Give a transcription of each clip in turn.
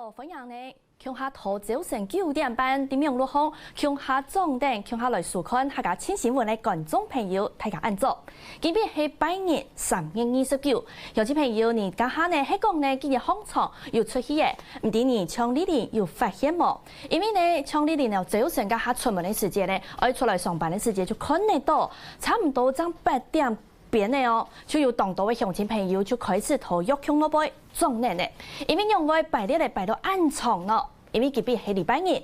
道分享呢，向下头早晨9點半，點樣路況？向下重點，向下來收看客家新新聞嘅觀眾朋友，大家安坐。今日係8月3月29，有啲朋友你家下呢係講呢今日行場又出去嘅，唔知你從呢年有發現冇？因為呢從呢年由早晨家下出門嘅時間呢，我出來上班嘅時間就看得到，差唔多將8點。邊呢哦，就有當地嘅鄉親朋友就開始投藥腔嗰杯種人咧，因為用我擺列嚟擺到暗場咯，因為佢邊係禮拜日。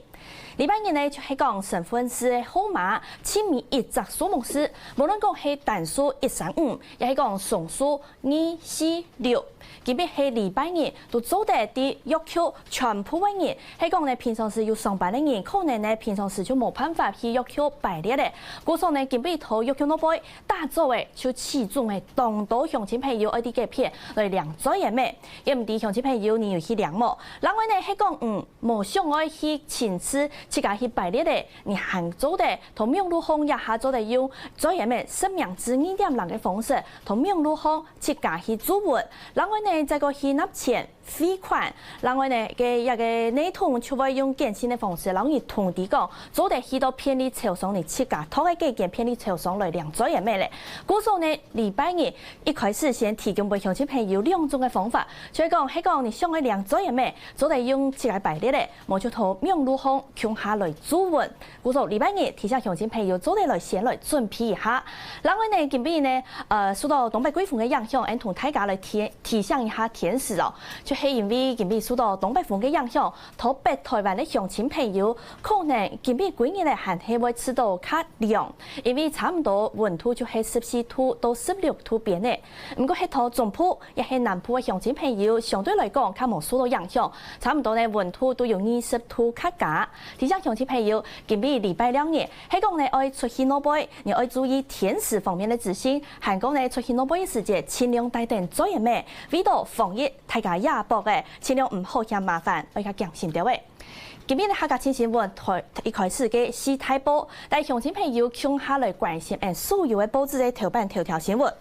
禮拜日呢就係講神父師嘅號碼，前面一隻數目師，無論講係單數135，亦係講雙數246。佢邊係禮拜日都做得啲藥腔全部嘅人，係講呢平常時要上班嘅人，可能呢平常時就冇辦法去藥腔擺列咧。故所呢佢邊投藥腔嗰杯打造嘅，就始終係當到鄉親朋友一啲嘅片來量咗嘢咩？亦唔啲鄉親朋友你要去量冇，另外呢係講冇想愛去親自。自家去擺列的，你行做的，同命路風一下做的用做嘢咩生命之2點0嘅方式，同命路風自家去做活，然後呢再個去納錢匯款，然後呢嘅一個內通就會用簡訊的方式，然後你同啲講做得去到偏離潮上，你自家拖嘅幾件偏離潮上來量做嘢咩咧？故所呢禮拜日一開始先提供俾鄉親朋友2種嘅方法，所以講係講你想去量做嘢咩，做得用自家擺列的，冇就同命路風下來做運，故所禮拜日提醒鄉親朋友早啲來先來準備一下。然後呢，近邊呢，受到東北季風嘅影響，同大家來提醒一下天時哦。就係因為近邊受到東北風嘅影響，同北台灣嘅鄉親朋友可能近邊幾日咧還係會吃到較涼，因為差唔多溫度就係14度到16度邊嘅。唔過係同中部亦係南部嘅鄉親朋友相對來講較冇受到影響，差唔多呢溫度都有20度較高。提醒鄉親朋友，近邊禮拜2日，係講你愛出去攞杯，你愛注意天時方面的資訊。韓講你出去攞杯嘅時節，盡量帶定做嘢咩？為到防疫，大家也博嘅，盡量唔好嫌麻煩，愛較驚心啲位。今邊嘅客家新新聞一開始嘅4台報，帶鄉親朋友向下來關心所有嘅報紙嘅頭版頭條新聞。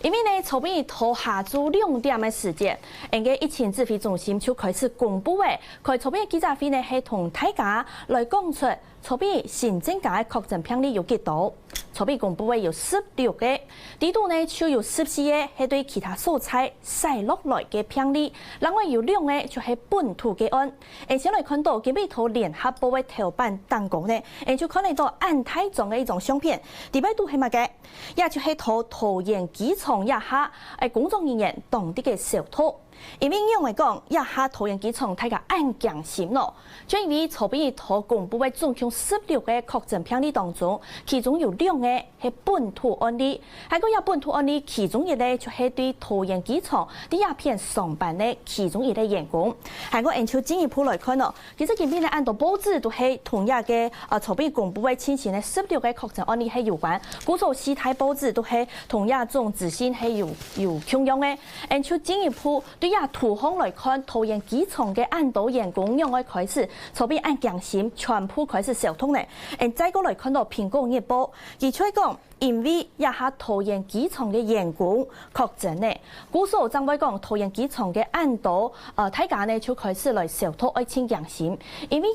因為呢，籌備到下晝2點嘅時間，人嘅疫情指揮中心就開始公布嘅，佢籌備記者會呢係同大家來講出籌備新增加嘅確診病例有幾多。籌備公布嘅有16個，呢度呢就有14個係對其他所在篩落來嘅病例，另外有2個就係本土嘅案。先來看到今日頭聯合報嘅頭版當講呢，就看得到安泰中嘅一種相片，第8度係乜嘅？也就係桃園機場一下，工作人員當地嘅小偷。因為因為講一下桃園機場大家安強心咯，就因為籌備頭公布嘅總共16個確診病例當中，其中有2個係本土案例，係個有本土案例，其中一個就係對桃園機場第一片上班嘅其中一個員工。係個按照進一步來看咯，其實今邊咧按到報紙都係同樣嘅籌備公布嘅情形咧，16個確診案例係有關，故所4台報紙都係同樣種資訊係有共用嘅，按照進一步對圖方來看，桃園機場嘅按到員工用嘅開始，籌備按強心全部開始小通咧。再個來看到蘋果日報，而出講因為一下桃園機場嘅員工確診咧，故所將會講桃園機場嘅按到大家呢就開始來小通愛清強心，因為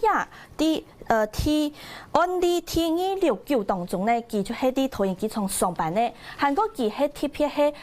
啲案例T269當中呢，佢就係啲桃園機場上班咧，韓國佢係特別係。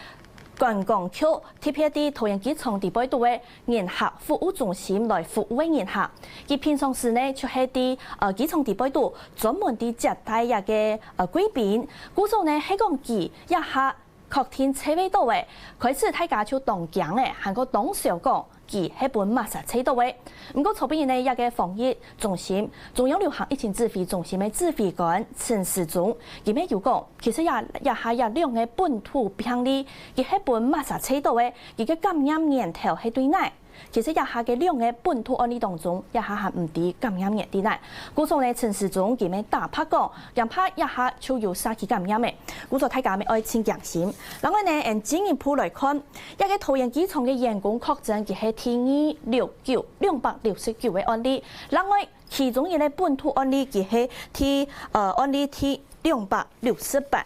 觀光區特別啲桃園機場第8度嘅宴客服務中心來服務嘅宴客，佢平常時呢就係啲機場第8度專門啲接待嘅貴賓，故所呢係講佢一下確定車位到嘅，開始大家就當講嘅，韓國當小講。佢係本馬薩車到位，唔過籌備呢一個防疫中心中央流行疫情指揮中心嘅指揮官陳時中，佢咩有講，其實也2個本土病例，佢係本馬薩車到位，佢嘅感染源頭係對內。其實一下嘅2個本土案例當中，一下係唔啲感染源啲內。故所呢陳時中佢咩大拍講，人拍一下就有3起感染嘅，故所大家咪愛清強心。另外呢，按進一步來看，一個桃園機場嘅員工確診佢係T269 269嘅案例，另外其中一個本土案例佢係案例T268。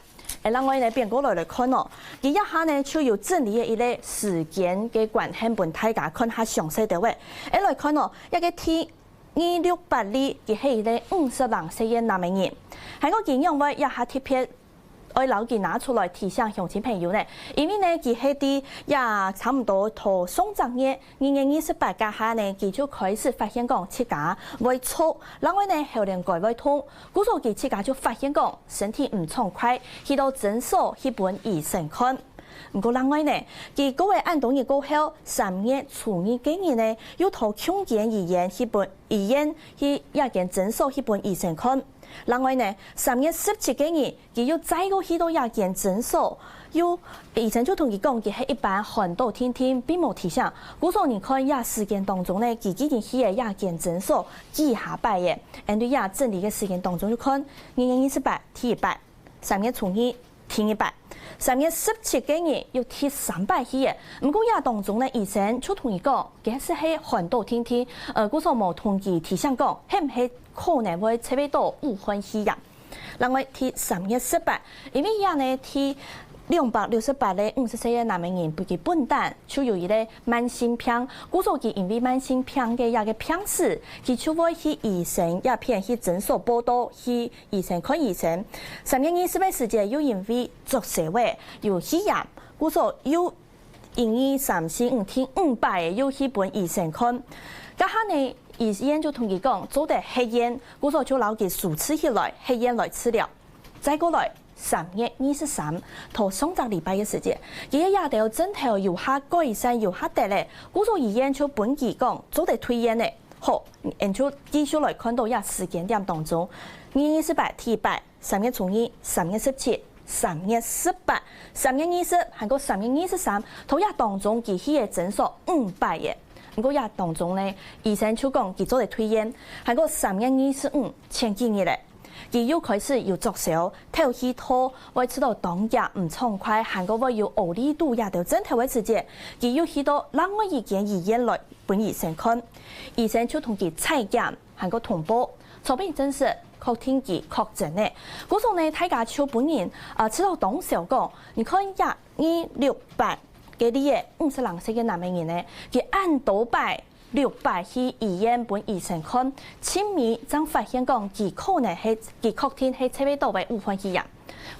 让我呢变过来看哦，伊一下呢就有整理的一类时间嘅关系，本大家看下详细的位，来看哦，一个 T268哩，佢係咧50歲嘅男人，喺我見樣位一下貼片。我留佢拿出來提醒鄉親朋友呢，因為呢佢係啲也差唔多到上週日2月28日下呢，佢就開始發現講自家會錯，然後呢後連改會痛，故所佢自家就發現講身體唔暢快，去到診所去本醫生看。唔過另外呢，佢嗰位按當日過後3月初二幾日呢，要到強健醫院去本醫院去一間診所去本醫生看。另外呢，3月17幾日，佢要再個去到一間診所，要醫生就同佢講，佢係一般寒到天天並冇提醒。故所你看一時間當中呢，佢幾天去嘅一間診所幾下拜嘅，按對一整理嘅時間當中就看2月28天100，3月初二天100，3月17幾日要天300去嘅。唔過一當中呢，醫生就同佢講，佢係寒到天天，故所冇同佢提醒講，係唔係？可能會車尾到5分起呀。另外，第3月18，因為呀呢，第268咧50歲嘅男人佢本單就有一個慢性病，故所佢因為慢性病嘅一個病史，佢就會去醫生也偏去診所報到，去醫生看醫生。3月20時節又因為作社會有血壓，故所又因為3、4、5天500又去本醫生看，家下呢。醫院就同佢講，做得黑煙，故所就留佢數次起來黑煙來治療。再過來3月23到上個禮拜嘅時間，佢一日到整頭有下改善有下得咧，故所醫院就本佢講做得推薦咧。好，然就繼續來看到一時間點當中，2月28天100、3月初二、3月17、3月18、3月20，還有3月23，同一當中佢去嘅診所500嘅。嗰日當中咧，醫生就講佢做嚟推薦，係個3月25前幾日咧，佢又開始要作燒，頭氣拖，會知道當日唔暢快，係個會要熬力度也到整頭嘅時節，佢又去到另外一間醫院來本醫生看，醫生就同佢採檢，係個同步，錯別真實確定佢確診咧。嗰種咧，大家就本人知道當時講，你看268。嗰啲嘢50歲嘅男人呢，佢按倒擺600去醫院本醫生看，前面將發現講佢可能係佢確定係車尾到位5分去人。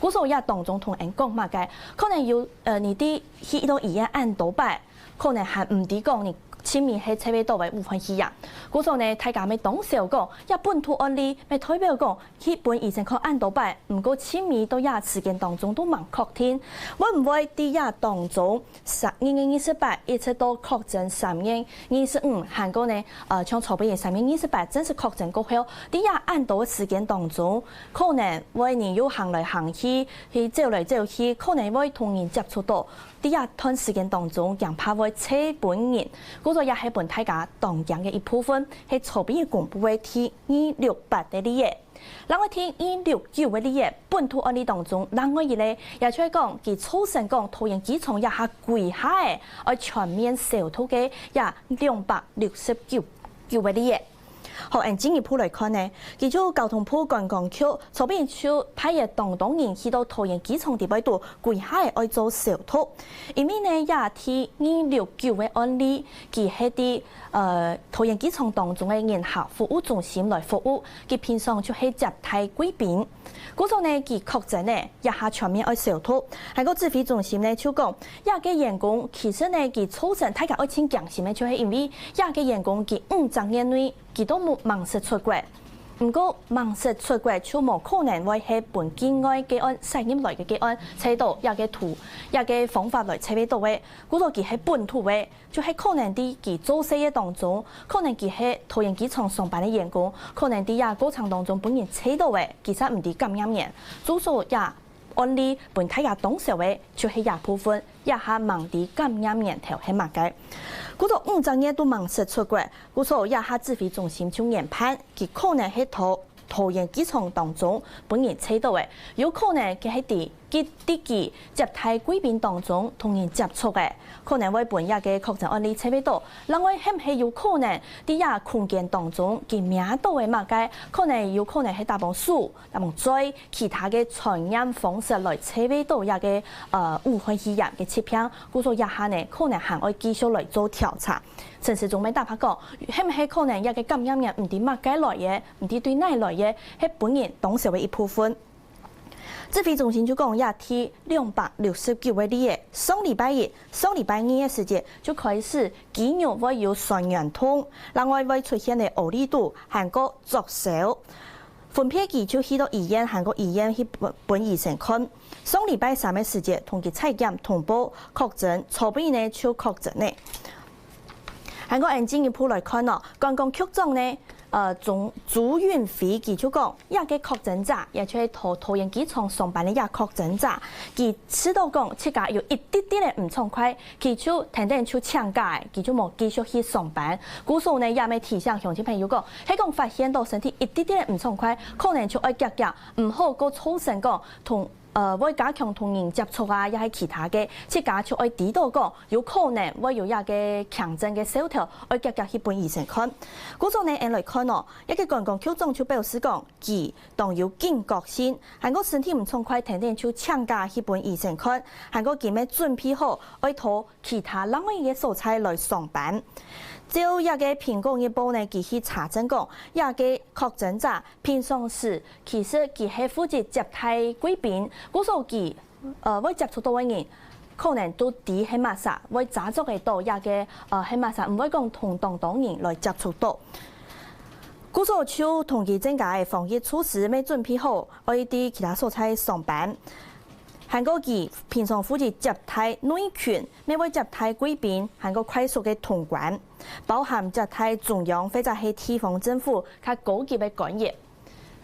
嗰時候也當中同人講嘛嘅，可能要你啲去到醫院按倒擺，可能係唔啲講你。前面係車尾到位5分去人，嗰時候呢，大家咪當時講，一本土案例咪代表講，去本醫生看按倒擺，唔過前面到一時間當中都蠻確定，會唔會第一當中2月28一直到確診3月25，韓國呢像籌備嘅3月28正式確診過後，第一按倒嘅時間當中，可能會你要行來行去，去走來走去，可能會同人接觸到。第一段時間當中，人怕會車本人，嗰個也係本大家當然嘅一部分，係籌備公布嘅T268嘅啲嘢。另外T269嘅啲嘢，本土案例當中，另外一類也出嚟講，佢初成講桃園機場一下跪下嘅，而全面銷土嘅也269嘅啲嘢。好，按進一步來看呢，佢就交通部觀光局籌備處派嘅當人去到桃園機場地位度跪下嚟愛做銷土，因為呢也T269嘅案例，佢係啲桃園機場當中嘅人客服務中心來服務，佢平常就係接待貴賓。嗰種呢，佢確診呢一下全面愛銷土，喺個指揮中心呢就講，一個員工其實呢佢初診大家愛請強心嘅，就係因為一個員工佢5週年內佢都冇盲食出國，唔過盲食出國就冇可能會係本境外嘅案實驗來嘅嘅案測到一個圖一個方法來測到嘅，嗰度佢係本土嘅，就係可能啲佢做事嘅當中，可能佢係桃園機場上班嘅員工，可能啲也過程當中本人測到嘅，其實唔啲感染嘅，做數也案例本大家當時嘅就係一部分，一下盲啲感染源頭係乜嘅。嗰度5週年都盲食出國，嗰時候一下指揮中心就研判，佢可能係桃園機場當中本人測到嘅，有可能佢係啲其接待贵宾当中同人接触的，可能会本日嘅确诊案例测不到。另外，係唔係有可能啲呀空間當中佢名到嘅物嘅，可能有可能係大部數、大部再其他嘅傳染方式來測不到呀嘅武漢肺炎嘅疾病，故所以下呢可能還會繼續來做調查。陳時中咪答下講，係唔係可能一個感染嘅唔知乜解來嘅，唔知對哪來嘅，係本人當時嘅一部分。指揮中心就講，也提269位例嘅，上禮拜一、上禮拜二嘅時節就開始肌肉會有痠軟痛，另外會出現嘅惡力度、韓國作手，分配期就去到醫院，韓國醫院去本醫生看。上禮拜三嘅時節同佢採檢通報確診，初步呢就確診呢。韓國按進一步來看咯，剛剛局長呢，朱允飛佢就講，一個確診者，也就係桃園機場上班嘅一個確診者，佢知道講自家有一啲啲嘅唔暢快，佢就停定就請假，佢就冇繼續去上班。故所呢也咪提醒鄉親朋友講，喺講發現到身體一啲啲嘅唔暢快，可能就愛夾夾，唔好個操成講同。會加強同人接觸啊，也係其他嘅，即加就愛知道講，有可能會有一個強症嘅手條，愛夾夾去本醫生看。故種呢，按來看咯，一個剛剛局長就表示講，佢當有警覺性，韓國身體唔暢快，停定就請假去本醫生看，韓國佢咪準備好，愛拖其他另外嘅素材來上班。照一個蘋果日報呢，佢去查證講，一個確診者平常時其實佢係負責接待貴賓，故所佢會接觸到嘅人，可能都啲係密實，會揸足嘅到一個係密實，唔會講同當人來接觸到。故所就同佢增加嘅防疫措施未準備好，愛啲其他素材上班。韓國佢平常負責接待內群，每位接待貴賓，韓國快速嘅通關，包含接待中央或者係地方政府較高級嘅官員。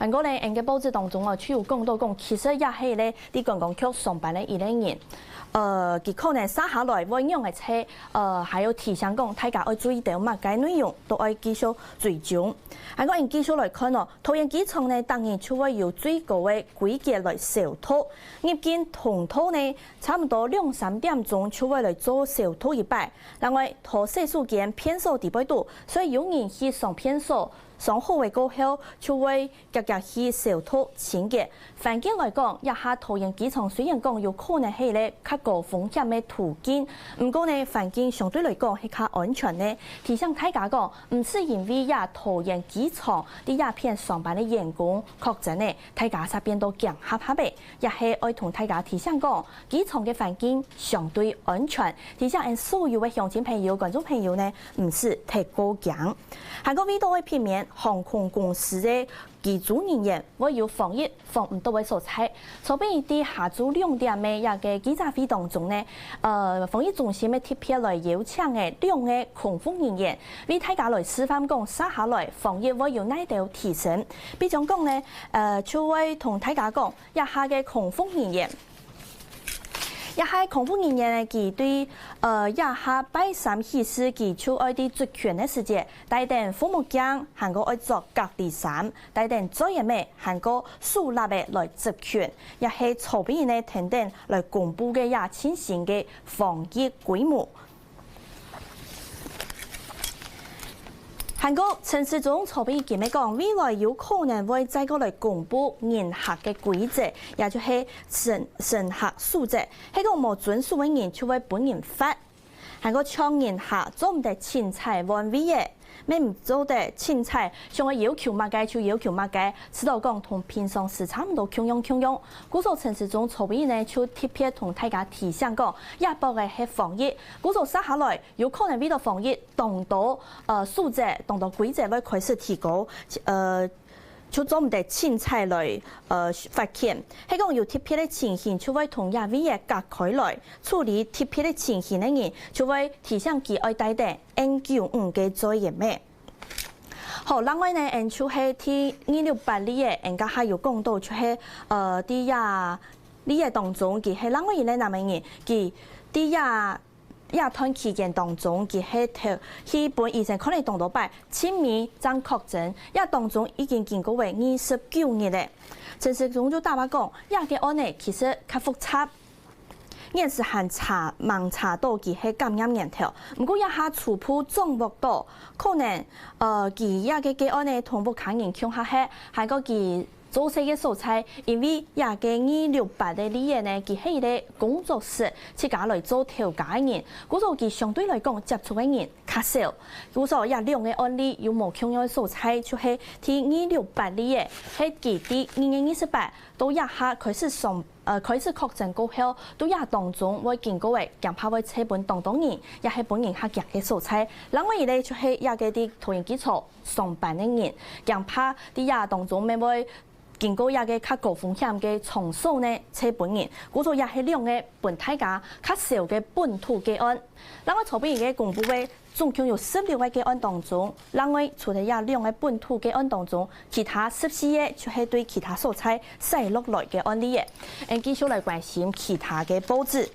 韓國咧，喺個報紙當中啊，主要講到講，其實也係咧啲觀光局上班嘅1年，佢可能殺下來會用嘅車，還有提醒講，大家要注意到乜嘅內容，都要繼續追蹤。韓國人繼續來看咯，桃園機場呢，當然就會有最高嘅規格來消毒，入境通道呢，差唔多2-3點鐘就會來做消毒一擺。另外，拖洗手間偏數地倍度，所以有人去上偏數。上好嘅過後，就會夾夾去消毒清潔。環境來講，一下桃園機場雖然講有可能係咧較高風險嘅途徑，不過呢環境相對來講係較安全呢。提醒大家講，唔是因為呀桃園機場啲鴉片上班嘅員工確診呢，大家才變到驚嚇嚇嘅，也係愛同大家提醒講，機場嘅環境相對安全。提醒所有嘅鄉親朋友、觀眾朋友呢，唔是太過驚。韓國味道嘅片面。航空公司嘅機組人員會有防疫防唔到嘅素材，所以啲下晝2點嘅一個記者會當中呢，防疫中心嘅特別來邀請嘅2個空服人員，為大家來示範講，接下來防疫會有哪度提升。比如講呢，就會同大家講，一下嘅空服人員。一係空服人員呢，佢對一下拜三起司佢出愛啲職權嘅時節，帶定父母鏡，韓國愛做隔離衫，帶定作業咩，韓國樹立嘅來職權，一係籌備呢等等來公布嘅也清醒嘅防疫規模。韓國陳時中籌備佢咪講，未來有可能會再過來公布嚴格嘅規則，也就係審核素質，係個冇遵守嘅人就會本人罰。韓國倡嚴格做唔得青菜換味嘅，咩唔做得青菜，想我要求乜嘅就要求乜嘅，知道講同平常時差唔多共用。故所陳時中籌備呢就特別同大家提醒講，一步嘅係防疫，故所接下來有可能為到防疫，當到素質，當到規則會開始提高，就做唔得青菜來發現，係講有特別嘅情形，就會同一位嘅隔開來處理特別嘅情形嘅人，就會提醒佢愛帶定 N95嘅作業咩？好，另外呢，N 就係ที่268里嘅，人家還有講到就係啲呀里嘅當中，佢係另外一個男嘅人，佢啲呀亚团期间当中，佢去本医生可能动到拜亲密将确诊，亚当中已經經過為29日咧。陳時中就大話講，亞嘅案呢其實較複雜，現時還盲查到佢係感染源頭，不過一下初步掌握到，可能佢亞嘅案呢同步抗原強下係，還個佢。做些嘅素材，因為也嘅268嘅理人呢，佢係咧工作室自家來做調解嘅人，故所佢相對來講接觸嘅人較少，故所也兩個案例有無強嘅素材，就係ที่268理嘅，係佢啲228到一下開始開始確診過後，到一當中會經過嘅，強拍會車本當人，也係本人客夾嘅素材。另外一類就係一個啲圖形基礎上班嘅人，強拍啲一當中咪會。經過一個較高風險嘅場所呢，車本人，故作也係兩個本大家較少嘅本土個案。另外，籌備嘅公布嘅總共有16個個案當中，另外除咗也兩個本土個案當中，其他14個就係對其他素材細落來嘅案例嘅。繼續來關心其他嘅報紙。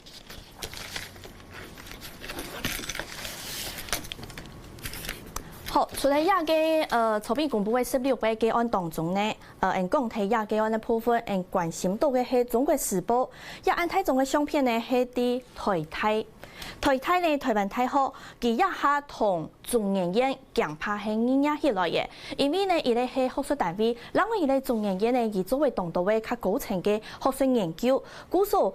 好，除咗亞嘅籌備公布嘅16個個案當中呢，講睇亞個案嘅部分，關心到嘅係《中國時報》，亞安台中嘅相片呢係啲台台呢台灣太好，佢一下同中研院強拍係黏起來嘅，因為呢伊咧係學術單位，另外伊咧中研院呢以作為當地嘅較高層嘅學術研究，故所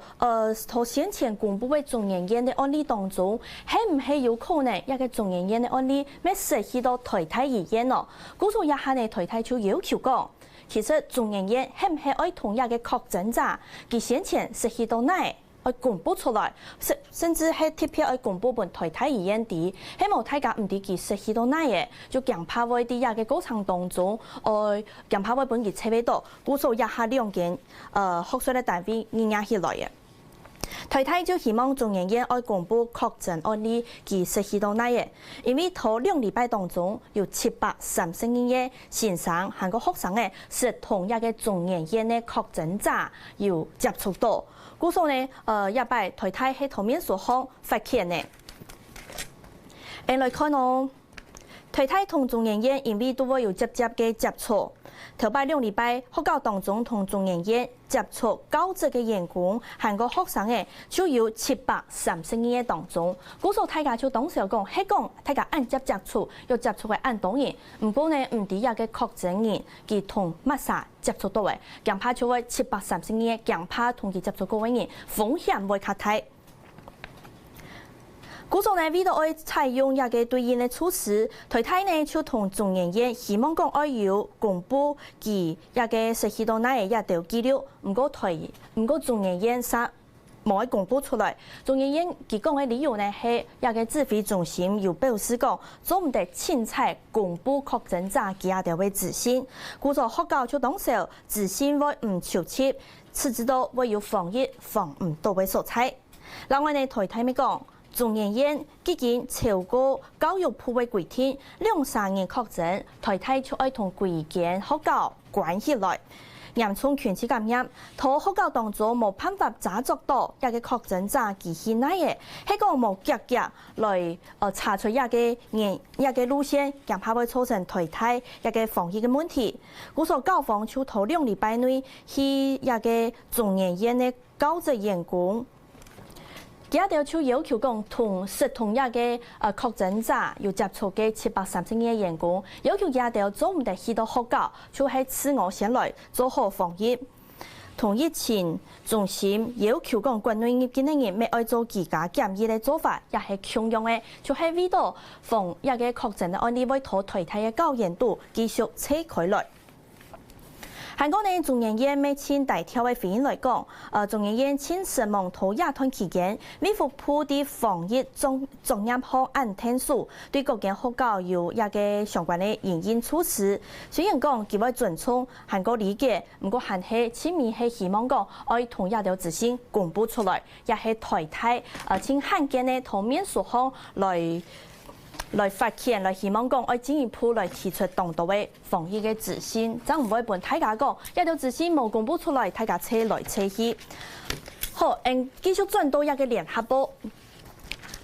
同先前公布嘅中研院嘅案例當中，係唔係有可能一個中研院嘅案例咩涉及到台台醫院咯？故所一下呢台台就要求講，其實中研院係唔係愛同一個確診者，佢先前涉及到哪？去公布出來，甚至係貼片去公布本台台醫院啲，希望大家唔知佢涉及到哪嘢，就強拍喺啲亞嘅過程當中，強拍喺本佢車尾度，估數一下兩件學術嘅單位壓起來嘅。台台就希望中研院愛公布確診案例，佢涉及到哪嘢，因為頭2禮拜當中有732個先生韓國學生嘅是同一個中研院嘅確診者有接觸到。故所呢，一擺台台喺頭面所講發現呢，來看哦，台台同中研院因為都會有直接嘅接觸。頭擺2禮拜，學校當中同中研院接觸教職嘅員工，韓國學生嘅就有732個當中。故所大家就當時講，係講大家按接觸，又接觸嘅按當然，唔過呢唔啲一個確診人，佢同乜啥接觸到嘅，強拍就會732個，強拍同佢接觸過嘅人風險會較大。故所呢，為咗愛採用一個對應的措施，台台呢就同中研院希望講愛有公布佢一個涉及到哪一條記錄，唔過中研院啥冇愛公布出來。中研院佢講嘅理由呢係一個指揮中心有表示講，做唔得凊彩公布確診者佢一條嘅資訊，故所學校就當時資訊會唔求切，此知道會有防疫防唔到嘅素材。另外呢，台台咪講。中研院已經超過教育部嘅規定，2-3年確診，台台就愛同規間學校關起來，嚴重群體感染。同學校當中冇辦法查捉到一個確診者佢係哪嘢，係講冇腳腳來查出一個路線，咁怕會造成台台一個防疫嘅問題。故所教防就頭2禮拜內去一個中研院嘅教職員工。一條就要求講同一個確診者有接觸嘅732個員工，要求一條做唔得去到學校，就係自我先來做好防疫。同疫情中心要求講國內入境嘅人未愛做居家檢疫嘅做法，也係強用嘅，就係為咗防一個確診嘅案例會拖台台嘅高嚴度繼續扯開來。韓國呢中研院每千大條嘅回應來講，中研院千失望同亞團期間，美服鋪啲防疫重點項按天數，對各間學校有一個相關嘅營運措施。雖然講佢會尊重韓國理解，不過韓係前面係希望講可以同一條資訊公布出來，也係台台請韓間呢同面所項來發現，來希望講愛進一步來提出當地嘅防疫嘅資訊，就唔會俾大家講一條資訊冇公布出來，大家扯來扯去。好，繼續轉到一個聯合報，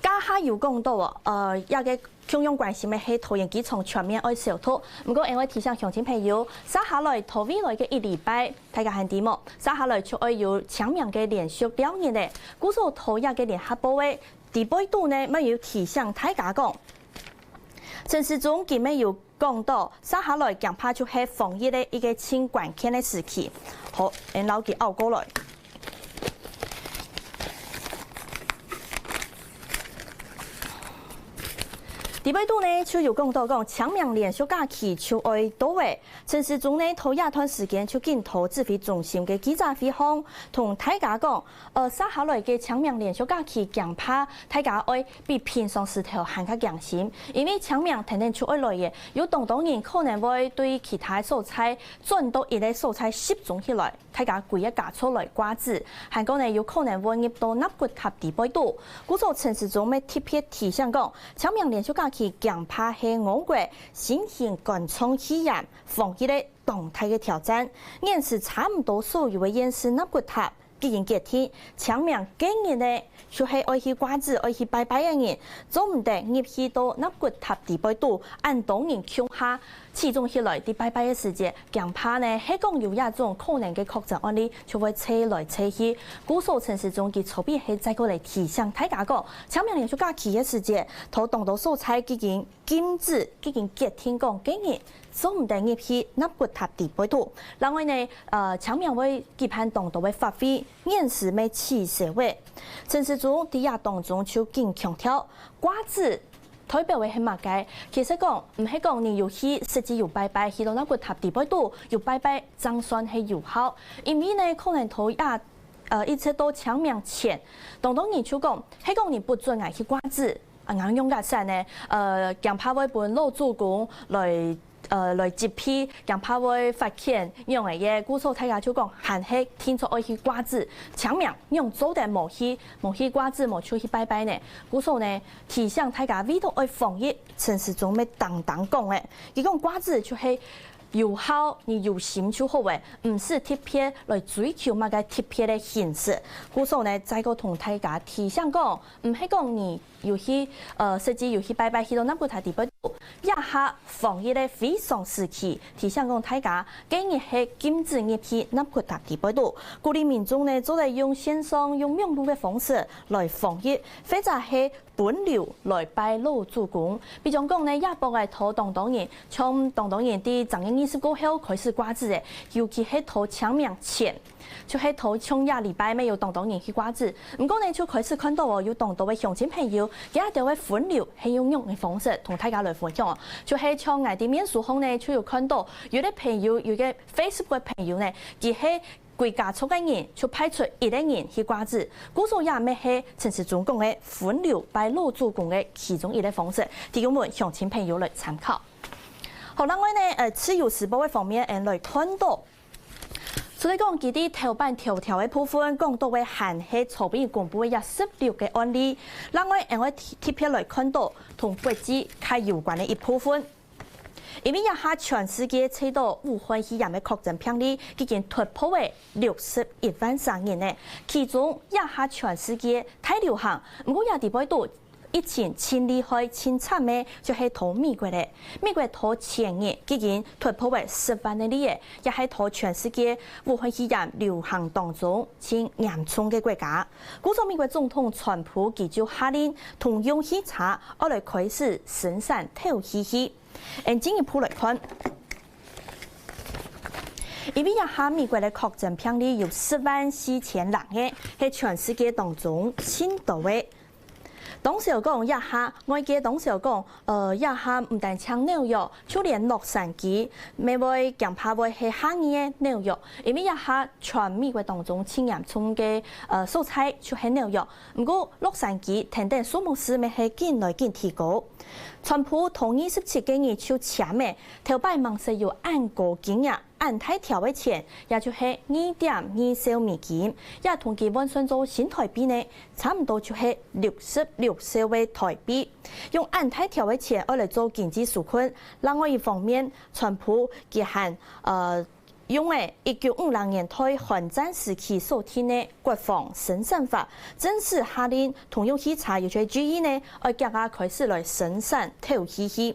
加下有讲到一个中央关心的是桃园机场全面爱消脱。不过因为提醒乡亲朋友，接下来桃未来嘅1礼拜，大家看啲么？接下来就要有强命嘅连续2日咧，故所桃园嘅联合部嘅地备度呢，咪要提醒大家讲，陈时中佢咪有讲到，接下来恐怕就系防疫嘅一个清关键嘅时期。好，然后佢拗过来。地备度呢，就有讲到讲，强命连续假期就爱到位。陈时中呢，头一段时间就镜头指挥中心嘅记者会访，同大家讲，接下来嘅强命连续假期，恐怕大家爱比平常时头还较强心，因为强命天天出爱来嘅，有当人可能会对其他素菜转到一个素菜集中起来，大家规一架出来瓜子，韩国呢有可能会入到纳骨塔地备度。故所陈时中要特别提醒讲，强命连续假期恐怕系我国新型冠状肺炎防疫的动态嘅挑战，现时差唔多所有嘅验尸纳骨塔既然结天，强命今日呢，就系爱去瓜子、爱去拜拜嘅人，总唔得入去到纳骨塔地备度，按当人乡下始终起来啲拜拜嘅时节，恐怕呢，系讲有一种可能嘅确诊案例，就会扯来扯去。故所陈时中嘅筹备系再过嚟提醒大家讲，强命连续假期嘅时节，头动到素菜已经禁止，已经结天讲今日。总唔得入去纳骨塔地备度，另外呢，强命会期盼当道嘅发挥，现时咪起社会。陈时中伫亚当中就更强调，瓜子代表嘅系乜嘅？其實講唔係講你要去實際要拜拜，去到納骨塔地備度要拜拜，真算係有效，因為呢可能頭一切都強命前，當然就講係講你不准嗌去瓜子，硬用架勢呢，恐怕會本老主公來接批，恐怕會發現用嘅嘢，故所睇下就講，限係天出愛去瓜子，強命用做定無去瓜子，無出去拜拜呢。故所呢提醒大家，為到愛防疫，陳時中咪當講嘅，佢講瓜子就係有效，你有心就好嘅，唔是特別來追求乜嘅特別嘅形式。故所呢再個同大家提醒講，唔係講你要去實際要去拜拜，去到納骨塔地備度，一下防疫嘅非常時期，提醒講大家，今日係禁止入去納骨塔地備度，鼓勵民眾呢，做嚟用線上用網絡嘅方式來防疫，或者係本流來拜老主公。比如講呢，一部嘅土當人，從當人啲正日20過後開始瓜子嘅，尤其係土強命前。就係頭從1禮拜尾有當人去瓜子，唔過呢就開始看到哦，有當嘅鄉親朋友，佢一條嘅分流係用嘅方式同大家來分享哦。就係從外地面書空呢，就有看到有啲朋友，有嘅 Facebook 嘅朋友呢，佢係歸家出嘅人，就派出1個人去瓜子。故所也咪係陳時中講嘅分流拜老主公嘅其中一個方式，提供我們鄉親朋友來參考。好，另外呢，自由時報嘅方面，來看到。所以講，佢啲頭版頭條嘅部分講到嘅限係籌備公布嘅16個案例，另外我特別來看到同國際較有關嘅一部分，因為一下全世界睇到武漢肺炎嘅確診病例已經突破為61萬3人呢，其中一下全世界大流行，唔過也地備度。以前千厲害、千慘嘅就係討美國咧，美國討前日已經突破為10萬嘅例嘅，也係討全世界武漢肺炎流行當中最嚴重嘅國家。故所美國總統川普佢就下令同樣去查，我來開始生產頭氣氣。進一步來看，因為一下美國嘅確診病例有10萬4千人嘅，係全世界當中最多嘅。當時又講一下，外界當時又講，一下唔但搶紐約，就連洛杉磯，咪會恐怕會係下年嘅紐約，因為一下全美國當中最嚴重嘅素材就係紐約。不過洛杉磯等等數目字咪係漸來漸提高。川普同27個月就簽嘅，頭擺忙是要按個金額。按太條嘅錢，也就係2.2兆美金，也同佢換算做新台幣呢，差唔多就係66兆嘅台幣。用按太條嘅錢，我嚟做經濟紓困。另外一方面，川普佢限用的1956年代韩战时期所定的国防生产法，正式下令通用汽车，尤其注意呢，要家家开始来生产头汽车。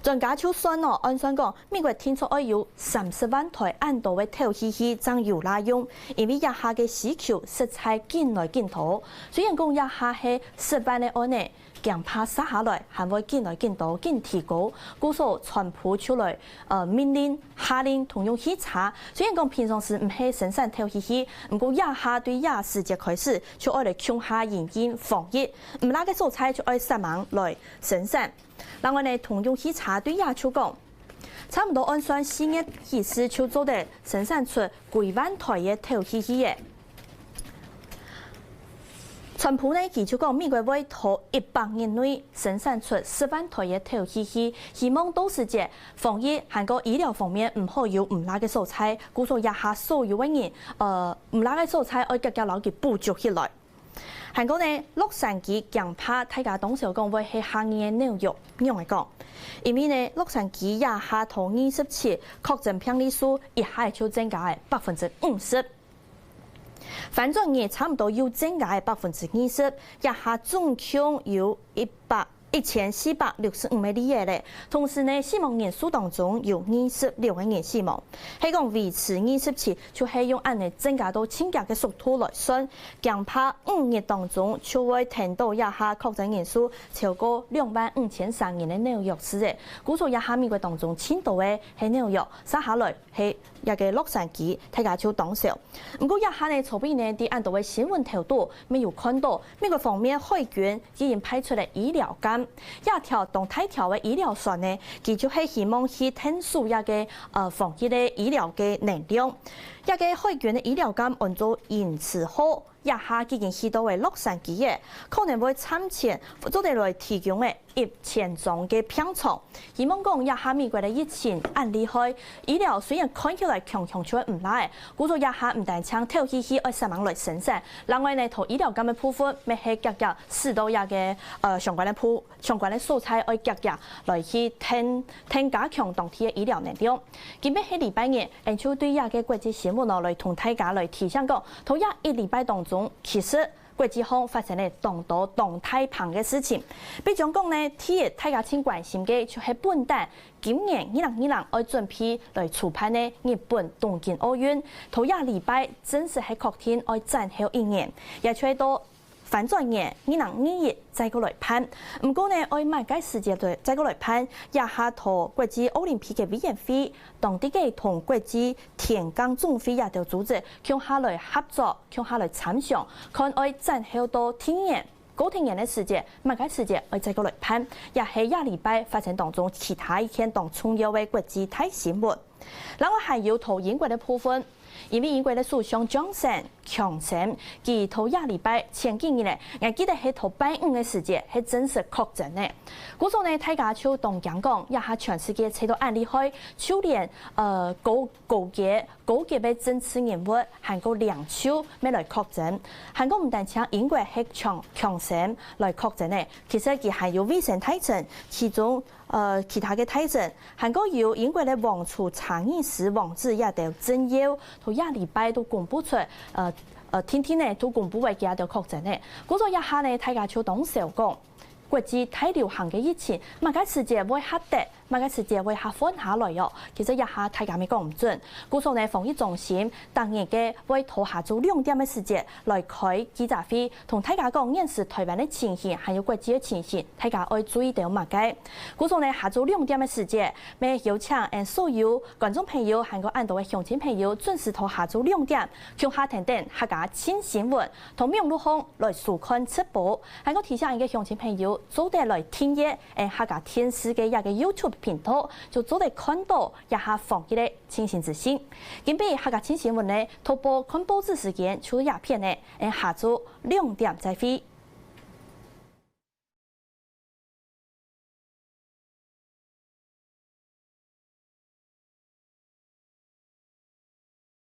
专家就算咯，按算讲，美国听说要有30万台按度的头汽车将有拉用，因为亚下嘅需求实在进来进多。虽然讲亚下係10万的案呢，強怕殺下來，還會進來進多，進提高。故所傳播出來，命令下令通用汽車。雖然講平常時唔係生產頭汽車，不過亞下對亞世界開始就愛嚟強下嚴禁防疫，唔拉嘅素材就愛殺忙來生產。另外呢，通用汽車對亞出講，差唔多按算4月起時就做得生產出幾萬台嘅頭汽車嘅。川普呢，佢就講美國會喺100年內生產出10萬台嘅頭汽車，希望到時節防疫韓國醫療方面唔好有唔拉嘅素材，故所亞下所有嘅人，唔拉嘅素材要夾夾牢佢補足起來。韓國呢，洛杉磯強怕大家當時講會係下年嘅紐約樣嚟講，因為呢洛杉磯亞下頭27確診病例數一下就增加係50%。反正也差不多有增加20%，亞下總共有1465枚例嘅，同時呢死亡人數當中有26個人死亡，係講維持27，就係用按呢增加到增加嘅速度來算，強怕5日當中就會聽到亞下確診人數超過25300人嘅紐約市嘅，故所亞下美國當中青島嘅係紐約，殺下來係一個洛杉磯，大家就當少。不過亞下呢，籌備呢啲按到嘅新聞頭度，沒有看到美國方面海軍已經派出嚟醫療監。一條同大條嘅醫療船呢，佢就係希望去聽數一個防疫嘅醫療嘅能量。一個海軍嘅醫療監按照延遲後，一下已經去到嘅洛杉磯嘅，可能會參前做哋來提供嘅1000種嘅病床。希望講一下美國嘅疫情按厲害，醫療雖然看起來強就會唔拉，故作一下唔但搶頭汽車愛上網來生產，另外呢同醫療監嘅部分，咪係夾夾試到一個相關嘅素材愛夾夾來去聽加強當地嘅醫療能力。今日喺禮拜日，就對一個國際新聞落來同大家來提醒講，同一禮拜當中，其實國際上發生了當多動態旁嘅事情。比如講呢，第一大家請關心嘅就係本旦今年2020要準備來舉辦呢日本東京奧運，頭一禮拜正式係確定要暫後1年，也就係到反轉年2021再過來辦。唔過呢，愛買解時間對再過來辦，也下頭國際奧林匹克委員會、當地嘅同國際田徑總會也都組織，向下來合作，向下來參詳，看愛暫後到聽年。高聽人嘅時節，買解時節愛再過來辦，也係一禮拜發生當中其他一件當重要嘅國際大新聞。另外還有頭英國嘅部分。因為英國嘅首相Johnson強生，佢頭一禮拜前幾日咧，我記得係頭拜5嘅時節係真實確診嘅。故所呢，大家就同講，一下全世界睇到案例開，就連高級嘅政治人物韓國領袖咩來確診，韓國唔單止英國係強生來確診嘅，其實佢係有衛生大臣，其中其他嘅大臣，韓國有英國嘅王儲查爾斯王子也都政要，頭一禮拜都公布出天天呢都公布為佢哋確診嘅，嗰個一下呢大家就當小講。國際太流行嘅疫情，乜嘅世界會嚇得，乜嘅世界會嚇翻下來喲。其實一下大家咪講唔準，故所呢防疫中心當然嘅會拖下晝2點嘅時間來開記者會，同大家講現時台灣嘅情形，還有國際嘅情形，大家要注意到乜嘅。故所呢下晝2點嘅時間，咪邀請所有觀眾朋友，韓國按道嘅鄉親朋友，準時到下晝2點，向下聽客家新新聞，同網絡上來收看直播。韓國提醒嘅鄉親朋友。做得來聽嘢，客家電視嘅一個 YouTube 頻道，就做得看到一下防疫嘅情形資訊。今比客家新新聞呢，透過看報紙時間出鴉片呢，下晝2點再飛。